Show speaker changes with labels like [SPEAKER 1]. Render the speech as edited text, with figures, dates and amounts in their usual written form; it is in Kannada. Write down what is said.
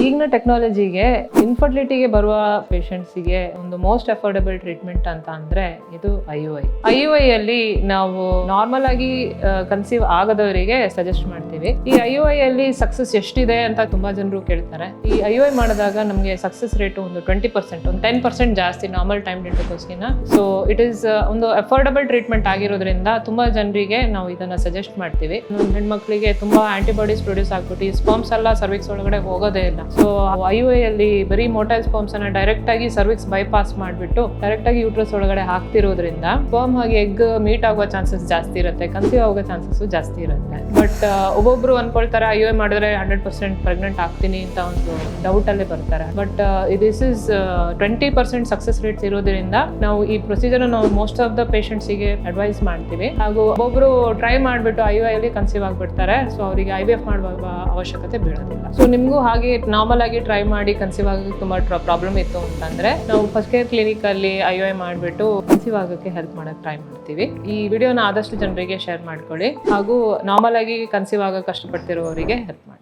[SPEAKER 1] ಈಗಿನ ಟೆಕ್ನಾಲಜಿಗೆ ಇನ್ಫರ್ಟಿಲಿಟಿಗೆ ಬರುವ ಪೇಷಂಟ್ಸಿಗೆ ಒಂದು ಮೋಸ್ಟ್ ಅಫೋರ್ಡಬಲ್ ಟ್ರೀಟ್ಮೆಂಟ್ ಅಂತ ಅಂದ್ರೆ ಇದು IUI ಅಲ್ಲಿ ನಾವು ನಾರ್ಮಲ್ ಆಗಿ ಕನ್ಸೀವ್ ಆಗದವರಿಗೆ ಸಜೆಸ್ಟ್ ಮಾಡ್ತೀವಿ. ಈ IUI ಅಲ್ಲಿ ಸಕ್ಸಸ್ ಎಷ್ಟಿದೆ ಅಂತ ತುಂಬಾ ಜನರು ಕೇಳ್ತಾರೆ. ಈ IUI ಮಾಡಿದಾಗ ನಮಗೆ ಸಕ್ಸಸ್ ರೇಟ್ ಒಂದು 20%, ಒಂದು 10% ಜಾಸ್ತಿ ನಾರ್ಮಲ್ ಟೈಮ್ ಡಿಟೋಸ್ಗಿನ. ಸೊ ಇಟ್ ಈಸ್ ಒಂದು ಅಫೋರ್ಡಬಲ್ ಟ್ರೀಟ್ಮೆಂಟ್ ಆಗಿರೋದ್ರಿಂದ ತುಂಬಾ ಜನರಿಗೆ ನಾವು ಇದನ್ನ ಸಜೆಸ್ಟ್ ಮಾಡ್ತೀವಿ. ಹೆಣ್ಮಕ್ಳಿಗೆ ತುಂಬಾ ಆಂಟಿಬಾಡೀಸ್ ಪ್ರೊಡ್ಯೂಸ್ ಆಗ್ಬಿಟ್ಟು ಈ ಸ್ಪರ್ಮ್ಸ್ ಎಲ್ಲ ಸರ್ವಿಕ್ಸ್ ಒಳಗಡೆ ಹೋಗೋದೇ ಇಲ್ಲ. ಸೊ IUI ಅಲ್ಲಿ ಬರೀ ಮೋಟೈಲ್ ಸ್ಪರ್ಮ್ಸ್ ಅನ್ನ ಡೈರೆಕ್ಟ್ ಆಗಿ ಸರ್ವಿಕ್ಸ್ ಬೈಪಾಸ್ ಮಾಡಿಬಿಟ್ಟು ಡೈರೆಕ್ಟ್ ಆಗಿ ಯೂಟ್ರಸ್ ಒಳಗಡೆ ಹಾಕ್ತಿರೋದ್ರಿಂದ ಸ್ಪರ್ಮ್ ಹಾಗೆ ಎಗ್ ಮೀಟ್ ಆಗುವ ಚಾನ್ಸಸ್ ಜಾಸ್ತಿ ಇರುತ್ತೆ, ಕನ್ಸೀವ್ ಆಗೋ ಚಾನ್ಸಸ್ ಜಾಸ್ತಿ ಇರುತ್ತೆ. ಬಟ್ ಒಬ್ಬೊಬ್ರು ಅನ್ಕೊಳ್ತಾರೆ IUI ಮಾಡಿದ್ರೆ 100% ಪ್ರೆಗ್ನೆಂಟ್ ಆಗ್ತೀನಿ ಅಂತ ಒಂದು ಡೌಟ್ ಅಲ್ಲೇ ಬರ್ತಾರೆ. But this is 20% success rates ಇರೋದ್ರಿಂದ ನಾವು ಈ ಪ್ರೊಸೀಜರ್ ನಾವು ಮೋಸ್ಟ್ ಆಫ್ ದ ಪೇಷಂಟ್ಸ್ ಗೆ ಅಡ್ವೈಸ್ ಮಾಡ್ತೀವಿ. ಹಾಗೂ ಒಬ್ಬೊಬ್ರು ಟ್ರೈ ಮಾಡ್ಬಿಟ್ಟು IUI ಅಲ್ಲಿ ಕನ್ಸೀವ್ ಆಗ್ಬಿಡ್ತಾರೆ. ಸೊ ಅವರಿಗೆ IVF ಮಾಡುವ ಅವಶ್ಯಕತೆ ಬೀಳೋದಿಲ್ಲ. ಸೊ ನಿಮಗೂ ಹಾಗೆ ನಾರ್ಮಲ್ ಆಗಿ ಟ್ರೈ ಮಾಡಿ ಕನ್ಸೀವ್ ಆಗೋಕ್ಕೆ ತುಂಬಾ ಪ್ರಾಬ್ಲಮ್ ಇತ್ತು ಅಂತಂದ್ರೆ ನಾವು ಫಸ್ಟ್ ಕೇರ್ ಕ್ಲಿನಿಕ್ ಅಲ್ಲಿ IUI ಮಾಡಿಬಿಟ್ಟು ಕನ್ಸೀವ್ ಆಗೋಕ್ಕೆ ಹೆಲ್ಪ್ ಮಾಡಕ್ಕೆ ಟ್ರೈ ಮಾಡ್ತೀವಿ. ಈ ವಿಡಿಯೋನ ಆದಷ್ಟು ಜನರಿಗೆ ಶೇರ್ ಮಾಡ್ಕೊಳ್ಳಿ ಹಾಗೂ ನಾರ್ಮಲ್ ಆಗಿ ಕನ್ಸೀವ್ ಆಗೋ ಕಷ್ಟಪಡ್ತಿರೋರಿಗೆ ಹೆಲ್ಪ್ ಮಾಡಿ.